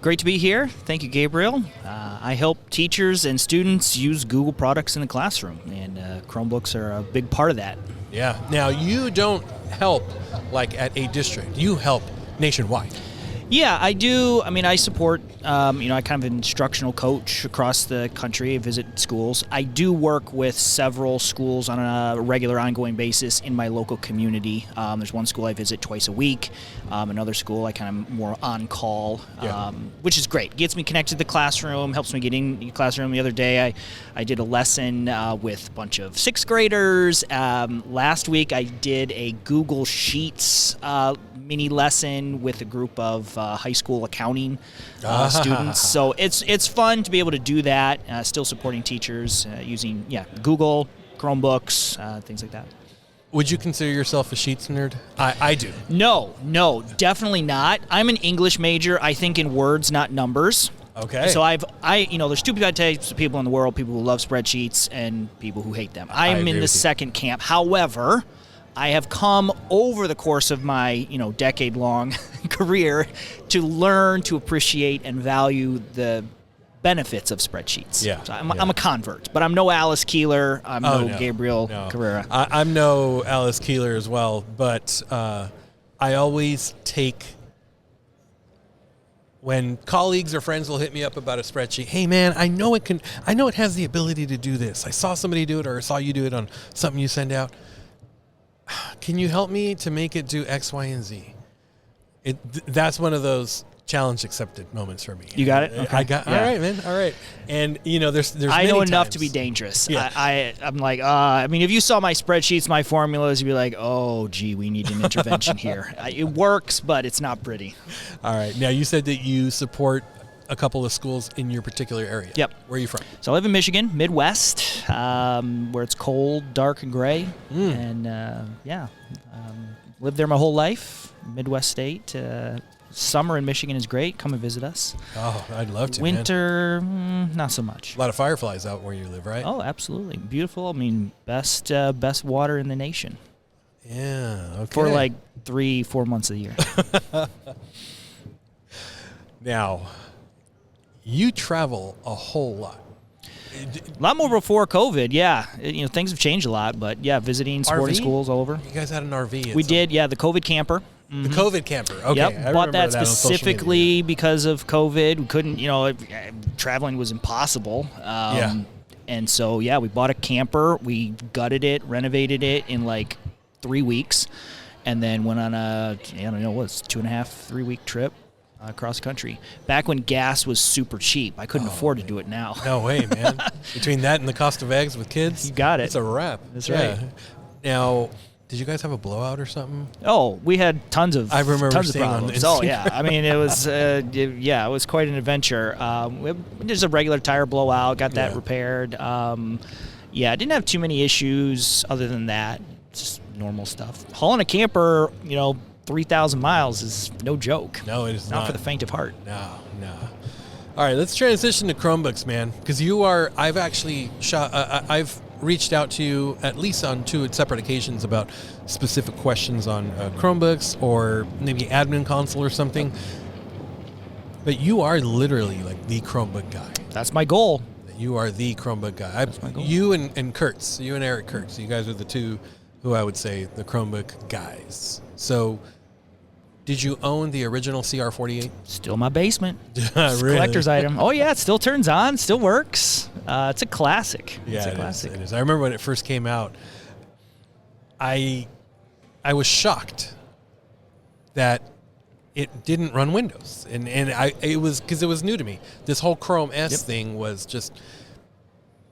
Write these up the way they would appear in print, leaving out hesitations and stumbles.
Great to be here. Thank you, Gabriel. I help teachers and students use Google products in the classroom, and Chromebooks are a big part of that. Yeah. Now, you don't help like at a district. You help nationwide. Yeah, I do. I mean, I support, I kind of an instructional coach across the country. I visit schools. I do work with several schools on a regular, ongoing basis in my local community. There's one school I visit twice a week. Another school I kind of more on call, which is great. Gets me connected to the classroom, helps me get in the classroom. The other day, I did a lesson with a bunch of sixth graders. Last week, I did a Google Sheets mini lesson with a group of high school accounting students. So it's fun to be able to do that, still supporting teachers using Google, Chromebooks, things like that. Would you consider yourself a Sheets nerd? I do. No, definitely not. I'm an English major. I think in words, not numbers. Okay. So there's two types of people in the world: people who love spreadsheets and people who hate them. I'm in the second camp. However, I have come over the course of my, decade-long career to learn to appreciate and value the benefits of spreadsheets. Yeah. So I'm a convert, but I'm no Alice Keeler. I'm no Gabriel Carrera. I'm no Alice Keeler as well, but I always take, when colleagues or friends will hit me up about a spreadsheet, hey man, I know it has the ability to do this. I saw somebody do it, or I saw you do it on something you send out. Can you help me to make it do X, Y, and Z? That's one of those challenge accepted moments for me. You got it? Okay. All right, man. All right. And, there's I know enough times to be dangerous. Yeah. I'm like, if you saw my spreadsheets, my formulas, you'd be like, oh, gee, we need an intervention here. It works, but it's not pretty. All right. Now, you said that you support a couple of schools in your particular area. Yep. Where are you from? So I live in Michigan, Midwest, where it's cold, dark, and gray. And, lived there my whole life, Midwest state. Summer in Michigan is great. Come and visit us. Oh, I'd love to, Winter, not so much. A lot of fireflies out where you live, right? Oh, absolutely. Beautiful. Best water in the nation. Yeah, okay. For like 3-4 months of the year. Now, you travel a whole lot. A lot more before COVID, yeah. Things have changed a lot, but yeah, visiting sporting schools all over. You guys had an RV. We did, the COVID camper. The COVID camper, okay. Yep, bought that specifically because of COVID. We couldn't, traveling was impossible. And so, we bought a camper. We gutted it, renovated it in like 3 weeks, and then went on a, 2.5-3 week trip across the country. Back when gas was super cheap. I couldn't afford to do it now. No way, man. Between that and the cost of eggs with kids, you got it. It's a wrap. That's right. Now, did you guys have a blowout or something? Oh, we had tons of problems. On it was it was quite an adventure. There's a regular tire blowout. Got that repaired. I didn't have too many issues other than that. Just normal stuff. Hauling a camper, 3,000 miles is no joke. No, it is not. Not for the faint of heart. No. All right, let's transition to Chromebooks, man, because I've actually I've reached out to you at least on 2 separate occasions about specific questions on Chromebooks or maybe admin console or something. But you are literally like the Chromebook guy. That's my goal. You are the Chromebook guy. That's my goal. You and Eric Kurtz, you guys are the two who I would say the Chromebook guys. So, did you own the original CR48? Still in my basement. Really? Collector's item. Oh, yeah, it still turns on, still works. It's a classic. Yeah, it's a classic. It is. I remember when it first came out, I was shocked that it didn't run Windows. And it was because it was new to me. This whole Chrome S thing was just,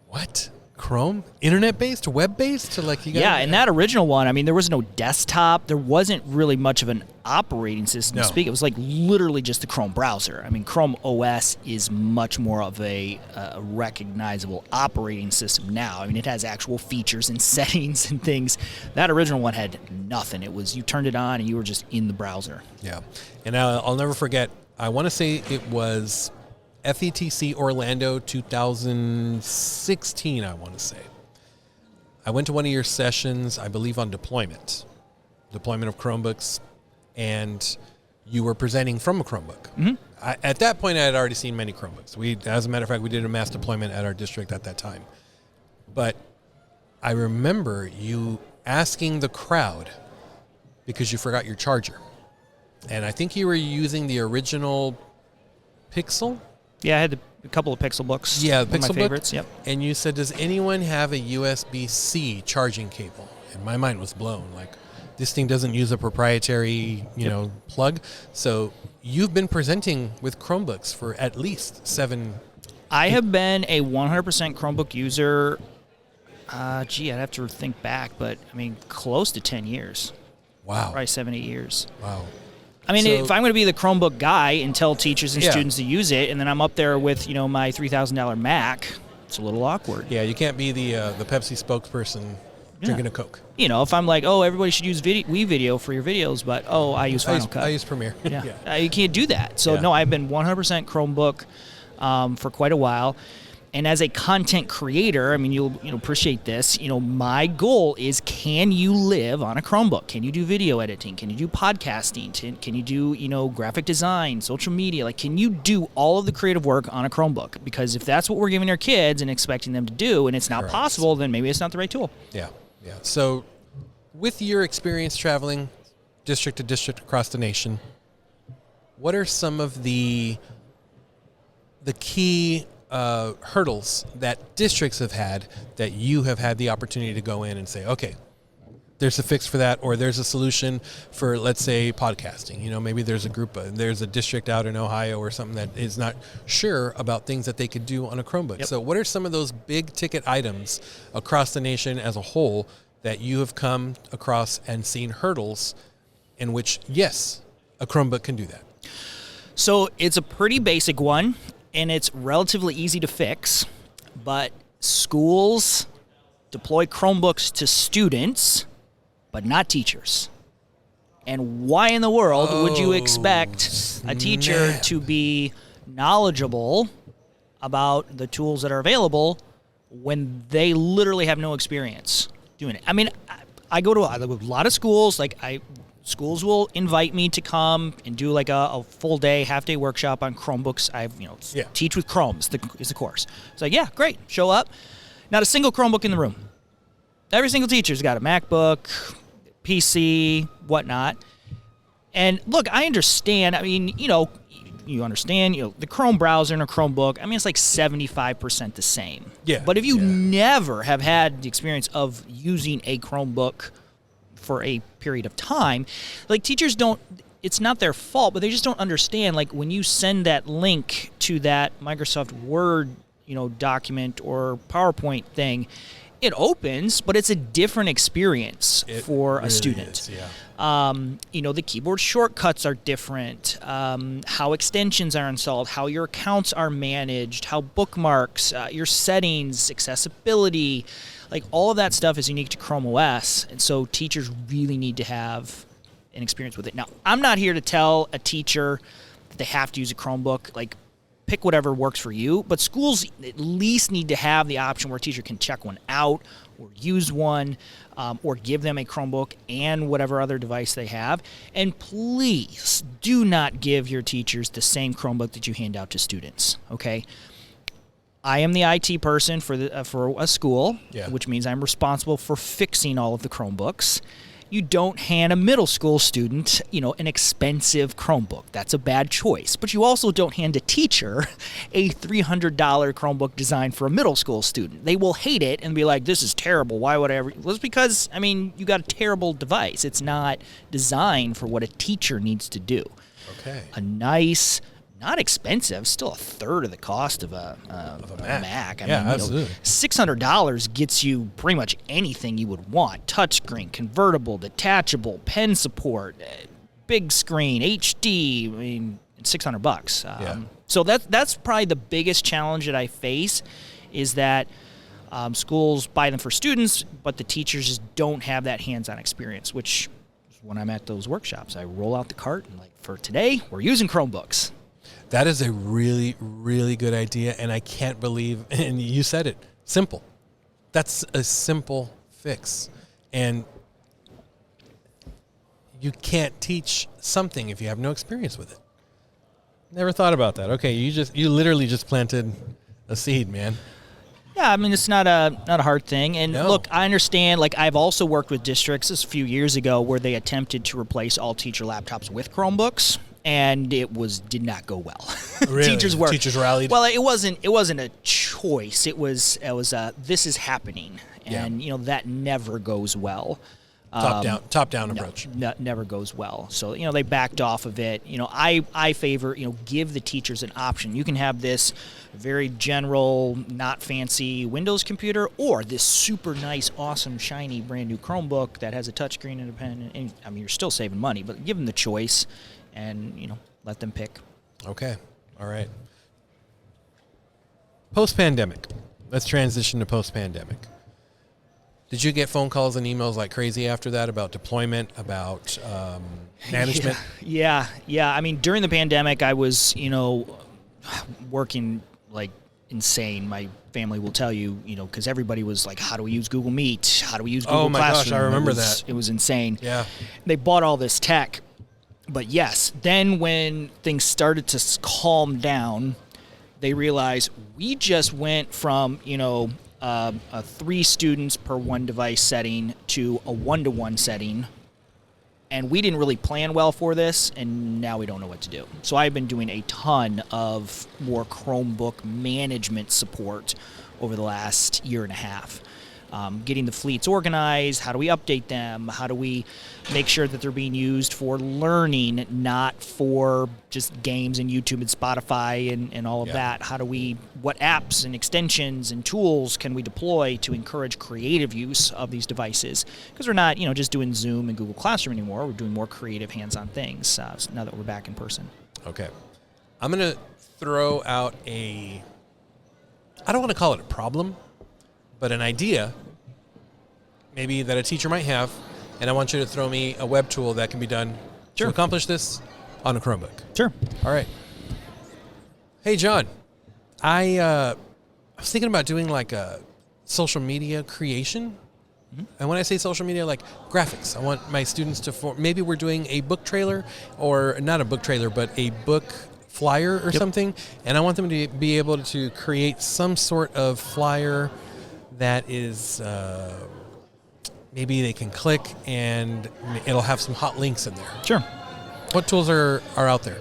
what? Chrome? Internet-based? Web-based? And that original one, there was no desktop. There wasn't really much of an operating system to speak. It was like literally just the Chrome browser. Chrome OS is much more of a recognizable operating system now. It has actual features and settings and things. That original one had nothing. It was, you turned it on and you were just in the browser. Yeah. And I'll never forget, I want to say it was FETC Orlando 2016, I want to say. I went to one of your sessions, I believe on deployment of Chromebooks, and you were presenting from a Chromebook. Mm-hmm. At that point, I had already seen many Chromebooks. As a matter of fact, we did a mass deployment at our district at that time. But I remember you asking the crowd because you forgot your charger. And I think you were using the original Pixel. Yeah, I had a couple of Pixel books. Yeah, one of Pixel my favorites. book. Yep. And you said, does anyone have a USB-C charging cable? And my mind was blown. Like, this thing doesn't use a proprietary, plug. So you've been presenting with Chromebooks for at least 7. I have been a 100% Chromebook user. I'd have to think back, but I mean, close to 10 years. Wow. Probably 7, 8 years. Wow. I mean, So, if I'm going to be the Chromebook guy and tell teachers and students to use it, and then I'm up there with, my $3,000 Mac, it's a little awkward. Yeah, you can't be the Pepsi spokesperson drinking a Coke. If I'm like, oh, everybody should use WeVideo for your videos, but, I use Final Cut. I use Premiere. Yeah. You can't do that. So, no, I've been 100% Chromebook for quite a while. And as a content creator, I mean, you'll appreciate this. My goal is, can you live on a Chromebook? Can you do video editing? Can you do podcasting? Can you do, graphic design, social media? Like, can you do all of the creative work on a Chromebook? Because if that's what we're giving our kids and expecting them to do, and it's not possible, then maybe it's not the right tool. Yeah. So, with your experience traveling district to district across the nation, what are some of the key hurdles that districts have had that you have had the opportunity to go in and say, okay, there's a fix for that, or there's a solution for, let's say, podcasting. Maybe there's a district out in Ohio or something that is not sure about things that they could do on a Chromebook. Yep. So what are some of those big ticket items across the nation as a whole that you have come across and seen hurdles in which, yes, a Chromebook can do that? So it's a pretty basic one, and it's relatively easy to fix, but schools deploy Chromebooks to students, but not teachers. And why in the world would you expect a teacher to be knowledgeable about the tools that are available when they literally have no experience doing it? I mean, I go to a lot of schools, schools will invite me to come and do like a full day, half day workshop on Chromebooks. Teach with Chromes is the course. It's like, yeah, great. Show up. Not a single Chromebook in the room. Every single teacher's got a MacBook, PC, whatnot. And look, I understand. I mean, you understand, the Chrome browser and a Chromebook, I mean, it's like 75% the same. Yeah. But if you never have had the experience of using a Chromebook for a period of time, like, teachers don't, it's not their fault, but they just don't understand, like, when you send that link to that Microsoft Word, document or PowerPoint thing, it opens, but it's a different experience for a student. The keyboard shortcuts are different, how extensions are installed, how your accounts are managed, how bookmarks, your settings, accessibility, like, all of that stuff is unique to Chrome OS, and so teachers really need to have an experience with it. Now, I'm not here to tell a teacher that they have to use a Chromebook. Like, pick whatever works for you, but schools at least need to have the option where a teacher can check one out or use one, or give them a Chromebook and whatever other device they have. And please do not give your teachers the same Chromebook that you hand out to students, okay? I am the IT person for a school, which means I'm responsible for fixing all of the Chromebooks. You don't hand a middle school student, an expensive Chromebook. That's a bad choice. But you also don't hand a teacher a $300 Chromebook designed for a middle school student. They will hate it and be like, this is terrible. Why would I ever? Well, it's because, you got a terrible device. It's not designed for what a teacher needs to do. Okay. A nice, not expensive, still a third of the cost of a Mac. Absolutely. $600 gets you pretty much anything you would want. Touchscreen, convertible, detachable, pen support, big screen, HD. It's $600. So that's probably the biggest challenge that I face, is that schools buy them for students, but the teachers just don't have that hands-on experience, which is when I'm at those workshops. I roll out the cart and, like, for today, we're using Chromebooks. That is a really, really good idea, and I can't believe, and you said it, simple. That's a simple fix. And you can't teach something if you have no experience with it. Never thought about that. Okay, you literally just planted a seed, man. Yeah, I mean, it's not a hard thing. And No. look, I understand, like, I've also worked with districts this a few years ago where they attempted to replace all teacher laptops with Chromebooks, and it did not go well. Really? Teachers rallied? Well, it wasn't a choice. It was this is happening, and that never goes well. Top down approach. Never goes well. So, they backed off of it. I favor, give the teachers an option. You can have this very general, not fancy Windows computer, or this super nice, awesome, shiny, brand new Chromebook that has a touchscreen and a pen. And, I mean, you're still saving money, but give them the choice and, let them pick. Okay. All right. Post-pandemic. Let's transition to post-pandemic. Did you get phone calls and emails like crazy after that about deployment, about management? Yeah. I mean, during the pandemic, I was, working like insane. My family will tell you, because everybody was like, how do we use Google Meet? How do we use Google Oh my Classroom? gosh, I remember that. It was insane. Yeah. They bought all this tech. But yes, then when things started to calm down, they realized we just went from, a 3 students per 1 device setting to a 1-to-1 setting. And we didn't really plan well for this, and now we don't know what to do. So I've been doing a ton of more Chromebook management support over the last year and a half. Getting the fleets organized, how do we update them? How do we make sure that they're being used for learning, not for just games and YouTube and Spotify and all of that? What apps and extensions and tools can we deploy to encourage creative use of these devices? Because we're not, just doing Zoom and Google Classroom anymore. We're doing more creative hands-on things now that we're back in person. Okay. I'm going to throw out I don't want to call it a problem, but an idea maybe that a teacher might have, and I want you to throw me a web tool that can be done to accomplish this on a Chromebook. Sure. All right. Hey, John, I was thinking about doing like a social media creation. Mm-hmm. And when I say social media, like graphics, I want my students to maybe we're doing a book trailer, or not a book trailer, but a book flyer or something. And I want them to be able to create some sort of flyer that is maybe they can click and it'll have some hot links in there. Sure. What tools are out there?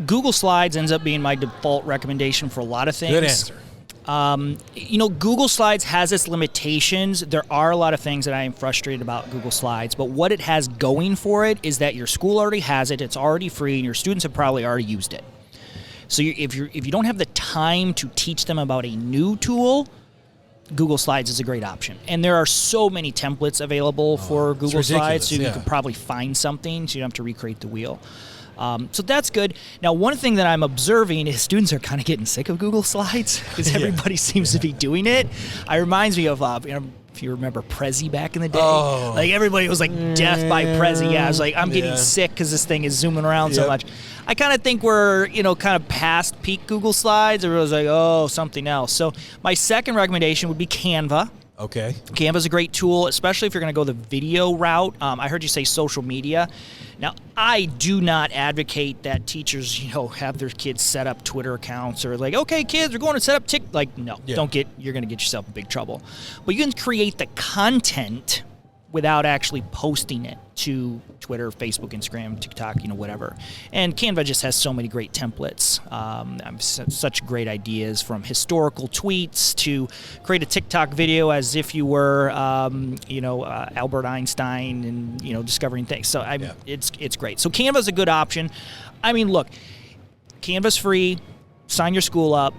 Google Slides ends up being my default recommendation for a lot of things. Good answer. Google Slides has its limitations. There are a lot of things that I am frustrated about Google Slides, but what it has going for it is that your school already has it, it's already free, and your students have probably already used it. So if you don't have the time to teach them about a new tool, Google Slides is a great option. And there are so many templates available for Google Slides, so you can probably find something so you don't have to recreate the wheel. So that's good. Now, one thing that I'm observing is students are kind of getting sick of Google Slides because everybody seems to be doing it. It reminds me of, if you remember Prezi back in the day. Oh. Like, everybody was like, death by Prezi. Yeah, I was like, I'm getting sick because this thing is zooming around so much. I kind of think we're, kind of past peak Google Slides. Everyone's like, oh, something else. So my second recommendation would be Canva. Okay. Canva's a great tool, especially if you're going to go the video route. I heard you say social media. Now, I do not advocate that teachers, have their kids set up Twitter accounts or like, okay, kids, we're going to set up TikTok. Like, no, you're going to get yourself in big trouble. But you can create the content without actually posting it to Twitter, Facebook, Instagram, TikTok, whatever. And Canva just has so many great templates. Such great ideas, from historical tweets to create a TikTok video as if you were, Albert Einstein and, discovering things. So it's great. So Canva's a good option. I mean, look, Canva's free. Sign your school up.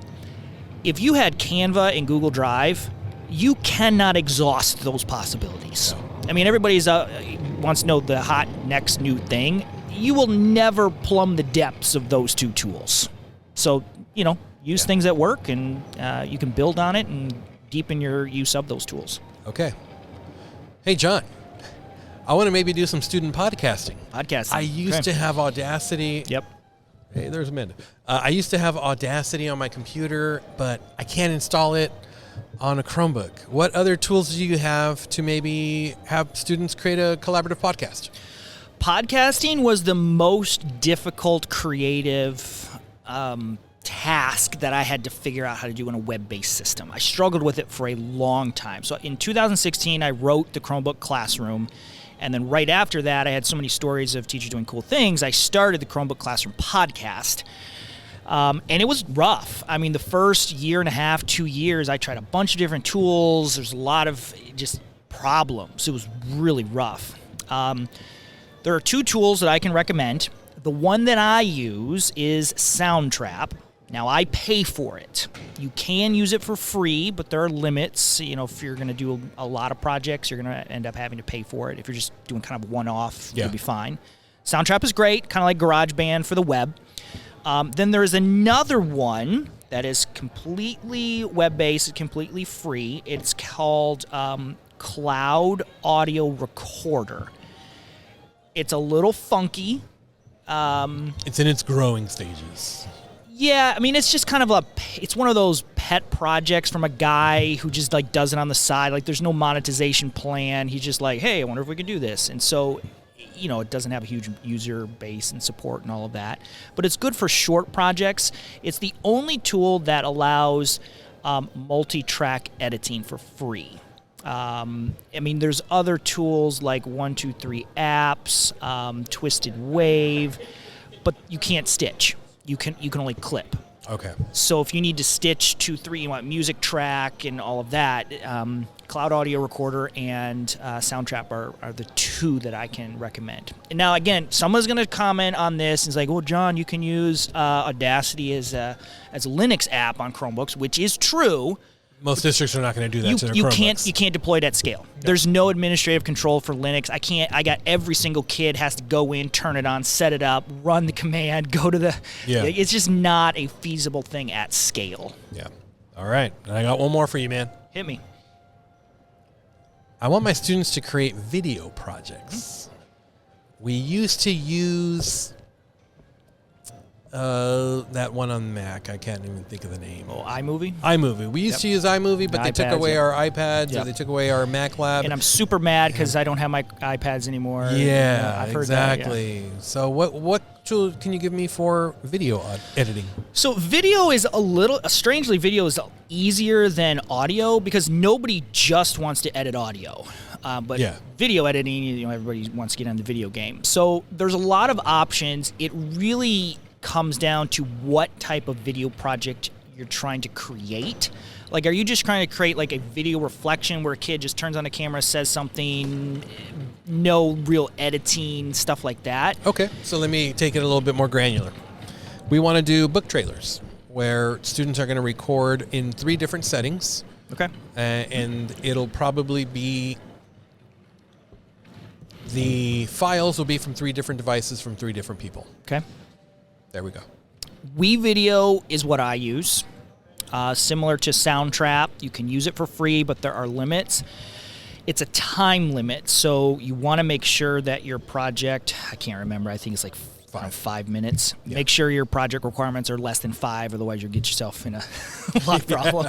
If you had Canva and Google Drive, you cannot exhaust those possibilities. I mean, everybody wants to know the hot next new thing. You will never plumb the depths of those two tools. So, use things that work, and you can build on it and deepen your use of those tools. Okay. Hey, John, I want to maybe do some student podcasting. I used to have Audacity. Yep. Hey, there's Amanda. I used to have Audacity on my computer, but I can't install it on a Chromebook. What other tools do you have to maybe have students create a collaborative podcast? Podcasting was the most difficult creative task that I had to figure out how to do in a web-based system. I struggled with it for a long time. So in 2016, I wrote the Chromebook Classroom, and then right after that, I had so many stories of teachers doing cool things, I started the Chromebook Classroom podcast. And it was rough. I mean, the first year and a half, 2 years, I tried a bunch of different tools. There's a lot of just problems. It was really rough. There are 2 tools that I can recommend. The one that I use is Soundtrap. Now, I pay for it. You can use it for free, but there are limits. You know, if you're going to do a lot of projects, you're going to end up having to pay for it. If you're just doing kind of one-off, you'll be fine. Soundtrap is great, kind of like GarageBand for the web. Then there's another one that is completely web-based, completely free. It's called Cloud Audio Recorder. It's a little funky. It's in its growing stages. Yeah, I mean, it's just kind of it's one of those pet projects from a guy who just like does it on the side. Like there's no monetization plan. He's just like, hey, I wonder if we can do this. And so, you know, it doesn't have a huge user base and support and all of that. But it's good for short projects. It's the only tool that allows multi-track editing for free. I mean, there's other tools like 123 Apps, Twisted Wave, but you can't stitch. You can only clip. Okay. So if you need to stitch 2, 3, you want music track and all of that, Cloud Audio Recorder and Soundtrap are the 2 that I can recommend. And now, again, someone's going to comment on this and is like, well, John, you can use Audacity as a Linux app on Chromebooks, which is true. Most districts are not going to do that to their Chromebooks. You can't deploy it at scale. No. There's no administrative control for Linux. I got every single kid has to go in, turn it on, set it up, run the command, go to the... Yeah. It's just not a feasible thing at scale. Yeah. All right. I got one more for you, man. Hit me. I want my students to create video projects. We used to use... that one on Mac, I can't even think of the name. Oh, iMovie? iMovie. We used to use iMovie, but they took away our iPads, or they took away our Mac Lab. And I'm super mad because I don't have my iPads anymore. Yeah, I've heard exactly. That, yeah. So what tool can you give me for video editing? So video is strangely, video is easier than audio because nobody just wants to edit audio. But video editing, you know, everybody wants to get on the video game. So there's a lot of options. It really comes down to what type of video project you're trying to create. Like, are you just trying to create like a video reflection where a kid just turns on the camera, says something, no real editing, stuff like that? Okay, so let me take it a little bit more granular. We want to do book trailers where students are going to record in 3 different settings. Okay. And it'll probably be... The files will be from 3 different devices from 3 different people. Okay. There we go. WeVideo is what I use. Similar to Soundtrap. You can use it for free, but there are limits. It's a time limit, so you want to make sure that your project, I can't remember, I think it's like 5 minutes. Yeah. Make sure your project requirements are less than 5, otherwise you'll get yourself in a lot of problem.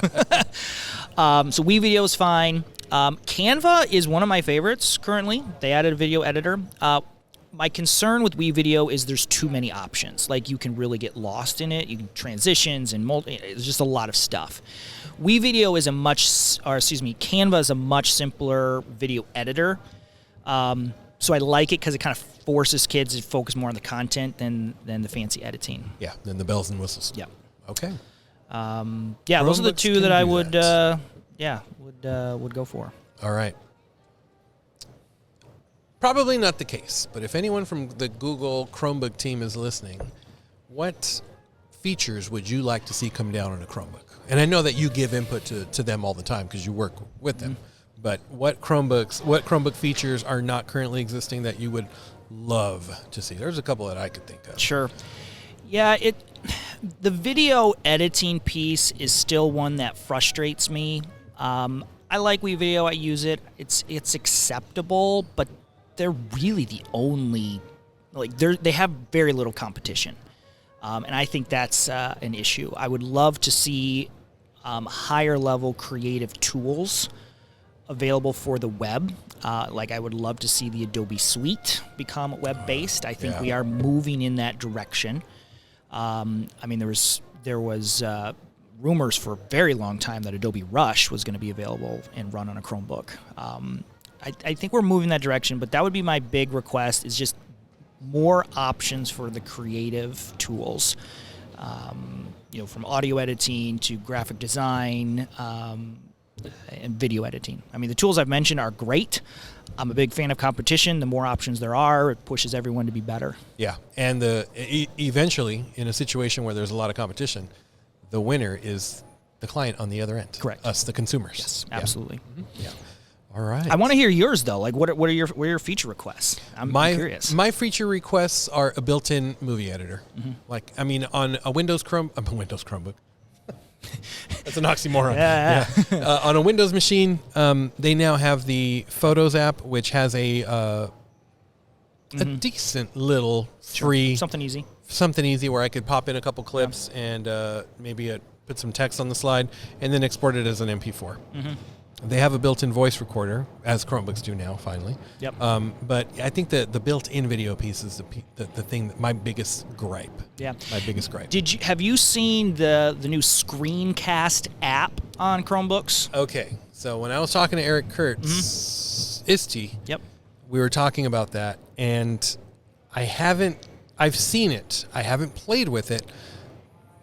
So WeVideo is fine. Canva is one of my favorites currently. They added a video editor. My concern with WeVideo is there's too many options. Like, you can really get lost in it. You can transitions and there's just a lot of stuff. Canva is a much simpler video editor. So I like it because it kind of forces kids to focus more on the content than the fancy editing. Yeah, than the bells and whistles. Yeah. Okay. Those are the 2 that I would go for. All right. Probably not the case, but if anyone from the Google Chromebook team is listening, what features would you like to see come down on a Chromebook? And I know that you give input to them all the time because you work with them, but what Chromebook features are not currently existing that you would love to see? There's a couple that I could think of. Sure. Yeah, the video editing piece is still one that frustrates me. I like WeVideo. I use it. It's acceptable, but they're really the only, they have very little competition. And I think that's an issue. I would love to see higher level creative tools available for the web. Like I would love to see the Adobe Suite become web-based. I think we are moving in that direction. I mean, there was rumors for a very long time that Adobe Rush was going to be available and run on a Chromebook. I think we're moving that direction, but that would be my big request, is just more options for the creative tools. From audio editing to graphic design and video editing. I mean, the tools I've mentioned are great. I'm a big fan of competition. The more options there are, it pushes everyone to be better. Yeah, and eventually, in a situation where there's a lot of competition, the winner is the client on the other end. Correct. Us, the consumers. Yes, absolutely. Mm-hmm. Yeah. All right. I want to hear yours though. Like, what are your feature requests? I'm curious. My feature requests are a built-in movie editor. Mm-hmm. Like, I mean, on a Windows Chromebook. That's an oxymoron. Yeah. On a Windows machine, they now have the Photos app, which has a decent little something easy where I could pop in a couple clips and maybe put some text on the slide and then export it as an MP4. Mm-hmm. They have a built-in voice recorder, as Chromebooks do now, finally. Yep. But I think the built-in video piece is the thing, my biggest gripe. Yeah. My biggest gripe. Have you seen the new Screencast app on Chromebooks? Okay. So when I was talking to Eric Kurtz, ISTE, yep, we were talking about that, and I've seen it. I haven't played with it.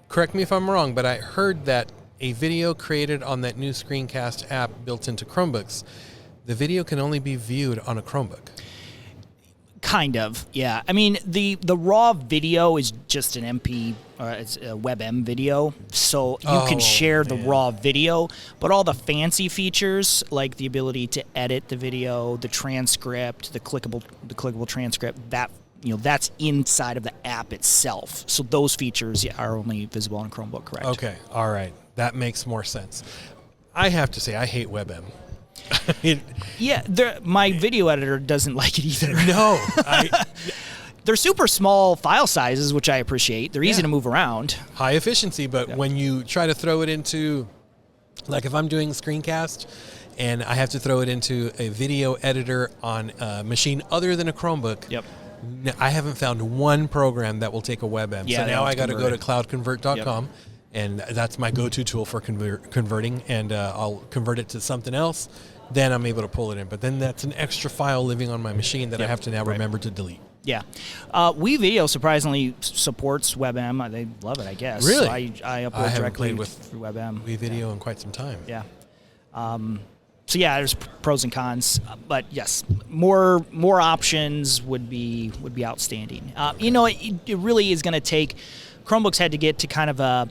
Correct me if I'm wrong, but I heard that a video created on that new Screencast app built into Chromebooks, the video can only be viewed on a Chromebook. Kind of, yeah. I mean, the raw video is just an it's a WebM video, so you can share the raw video, but all the fancy features, like the ability to edit the video, the transcript, the clickable transcript, that's inside of the app itself. So those features are only visible on a Chromebook, correct? Okay, all right. That makes more sense. I have to say, I hate WebM. My video editor doesn't like it either. No. They're super small file sizes, which I appreciate. They're easy to move around. High efficiency, but when you try to throw it into, like if I'm doing screencast and I have to throw it into a video editor on a machine other than a Chromebook, yep, I haven't found one program that will take a WebM. Yeah, so now I got to go to cloudconvert.com. Yep. And that's my go-to tool for converting, and I'll convert it to something else. Then I'm able to pull it in. But then that's an extra file living on my machine that I have to now remember to delete. Yeah. WeVideo surprisingly supports WebM. They love it, I guess. Really? So I upload directly through WebM. WeVideo in quite some time. Yeah. So yeah, there's pros and cons, but yes, more options would be outstanding. It really is going to take. Chromebooks had to get to kind of a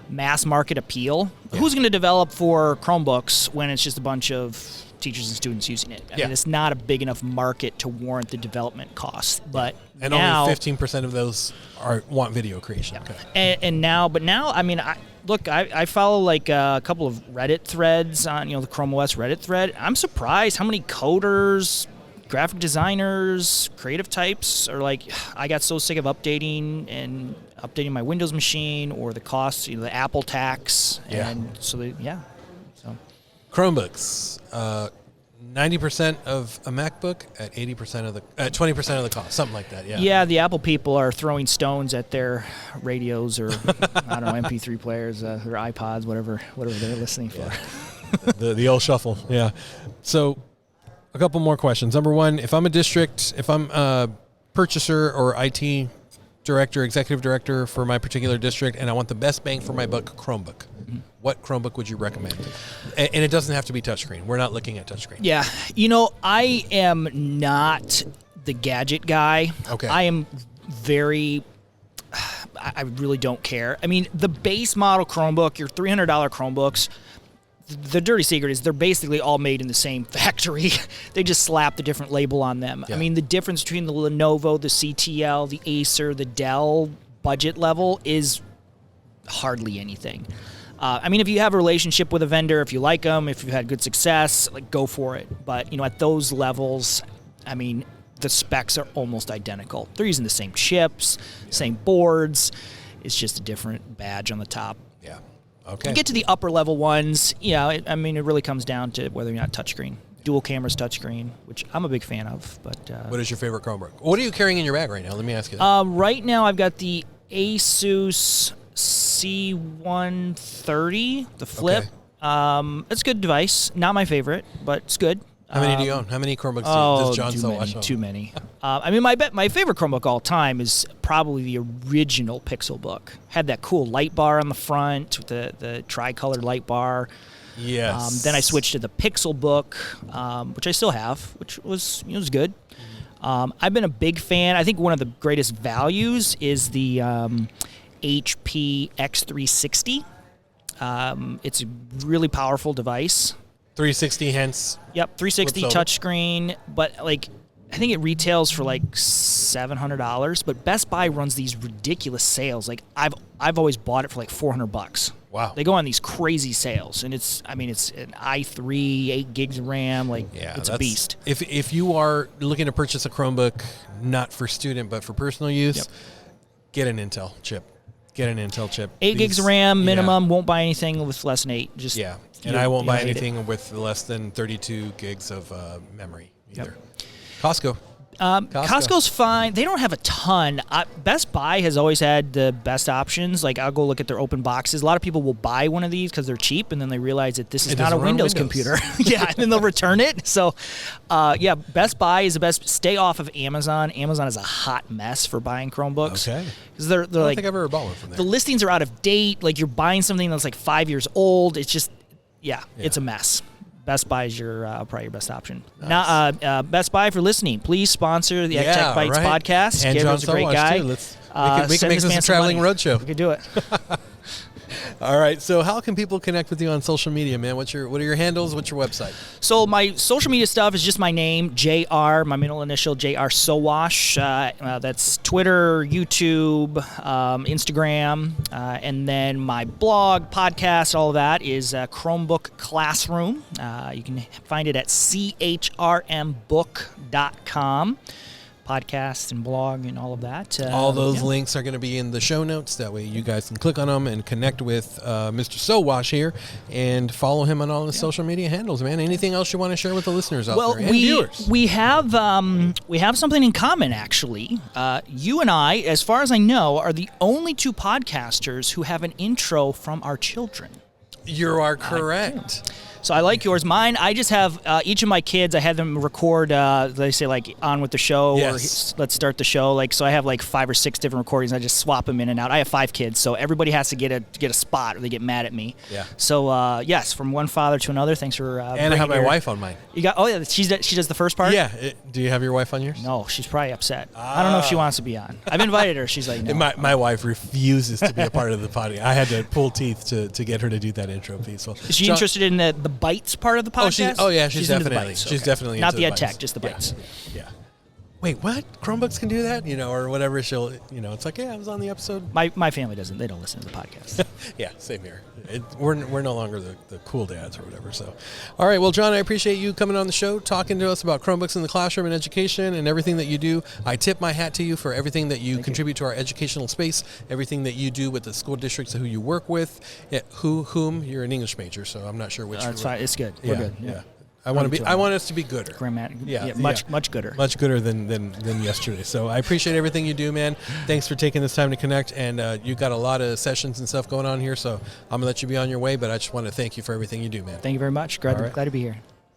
mass market appeal. Yeah. Who's going to develop for Chromebooks when it's just a bunch of teachers and students using it? I mean, it's not a big enough market to warrant the development costs. But and now, only 15% of those want video creation. Yeah. Okay. And now, I mean, I follow like a couple of Reddit threads on the Chrome OS Reddit thread. I'm surprised how many coders, graphic designers, creative types are like, I got so sick of updating my Windows machine or the costs, the Apple tax. Yeah. And so So Chromebooks, 90% of a MacBook at 20% of the cost, something like that. Yeah. Yeah, the Apple people are throwing stones at their radios or I don't know, MP3 players, their iPods, whatever they're listening for. the old shuffle. Yeah. So a couple more questions. Number one, if I'm a district, if I'm a purchaser or IT director, executive director for my particular district, and I want the best bang for my buck Chromebook, what Chromebook would you recommend? And it doesn't have to be touchscreen. We're not looking at touchscreen. Yeah. I am not the gadget guy. Okay. I am I really don't care. I mean, the base model Chromebook, your $300 Chromebooks, the dirty secret is they're basically all made in the same factory. They just slap the different label on them. Yeah. I mean, the difference between the Lenovo, the CTL, the Acer, the Dell budget level is hardly anything. I mean, if you have a relationship with a vendor, if you like them, if you've had good success, go for it. But, at those levels, I mean, the specs are almost identical. They're using the same chips, same boards. It's just a different badge on the top. Yeah. Okay. You get to the upper level ones, it really comes down to whether or not touchscreen. Dual cameras touchscreen, which I'm a big fan of. But what is your favorite Chromebook? What are you carrying in your bag right now? Let me ask you that. Right now, I've got the Asus C130, the flip. Okay. It's a good device. Not my favorite, but it's good. How many do you own? How many Chromebooks does John Sowash own? Too many. My favorite Chromebook all time is probably the original Pixelbook. Had that cool light bar on the front with the tri-colored light bar. Yes. Then I switched to the Pixelbook, which I still have, which was good. I've been a big fan. I think one of the greatest values is the HP X360. It's a really powerful device. 360 hence. Yep, 360 touchscreen, but I think it retails for like $700. But Best Buy runs these ridiculous sales. Like I've always bought it for like $400. Wow. They go on these crazy sales, and it's an i3, 8 gigs of RAM. It's a beast. If you are looking to purchase a Chromebook, not for student but for personal use, get an Intel chip. 8 gigs of RAM minimum. Won't buy anything with less than 8. And I won't buy anything with less than 32 gigs of memory either. Costco. Costco's fine. They don't have a ton. Best Buy has always had the best options. Like, I'll go look at their open boxes. A lot of people will buy one of these because they're cheap, and then they realize that this is not a Windows computer. And then they'll return it. So, Best Buy is the best. Stay off of Amazon. Amazon is a hot mess for buying Chromebooks. Okay. Because they're I don't think I've ever bought one from there. The listings are out of date. Like, you're buying something that's like 5 years old. It's just, it's a mess. Best Buy is probably your best option. Nice. Now, Best Buy for listening. Please sponsor the Tech Bites podcast. And Gabriel's a great guy. Too. We can make this a traveling roadshow. We could do it. All right. So how can people connect with you on social media, man? What are your handles? What's your website? So my social media stuff is just my name, JR, my middle initial, JR Sowash. That's Twitter, YouTube, Instagram. And then my blog, podcast, all of that is Chromebook Classroom. You can find it at chrmbook.com. Podcast and blog and all of that. All those links are going to be in the show notes. That way you guys can click on them and connect with Mr. Sowash here and follow him on all the social media handles, man. Anything else you want to share with the listeners out there and viewers? We have something in common, actually. You and I, as far as I know, are the only two podcasters who have an intro from our children. You are correct. So I like yours. Mine, I just have each of my kids, I had them record, they say like on with the show or let's start the show. Like, so I have like 5 or 6 different recordings. I just swap them in and out. I have 5 kids, so everybody has to get a spot or they get mad at me. Yeah. So yes, from one father to another. Thanks for and I have my wife on mine. You got she does the first part? Yeah. Do you have your wife on yours? No, she's probably upset. I don't know if she wants to be on. I've invited her. She's like, no. My wife refuses to be a part of the podcast. I had to pull teeth to get her to do that intro piece. Well, is she interested in the bites part of the podcast? She's definitely. She's definitely not into the ed tech, just the bites. Yeah. Wait, what? Chromebooks can do that? Or whatever. She'll, it's like, I was on the episode. My family doesn't. They don't listen to the podcast. Yeah, same here. We're no longer the cool dads or whatever. So, all right. Well, John, I appreciate you coming on the show, talking to us about Chromebooks in the classroom and education and everything that you do. I tip my hat to you for everything that you contribute to our educational space, everything that you do with the school districts who you work with, whom you're an English major, so I'm not sure which. It's fine. It's good. We're good. Yeah. I want us to be gooder. Much gooder. Much gooder than yesterday. So I appreciate everything you do, man. Thanks for taking this time to connect. And you got a lot of sessions and stuff going on here, so I'm gonna let you be on your way. But I just want to thank you for everything you do, man. Thank you very much. Glad to be here.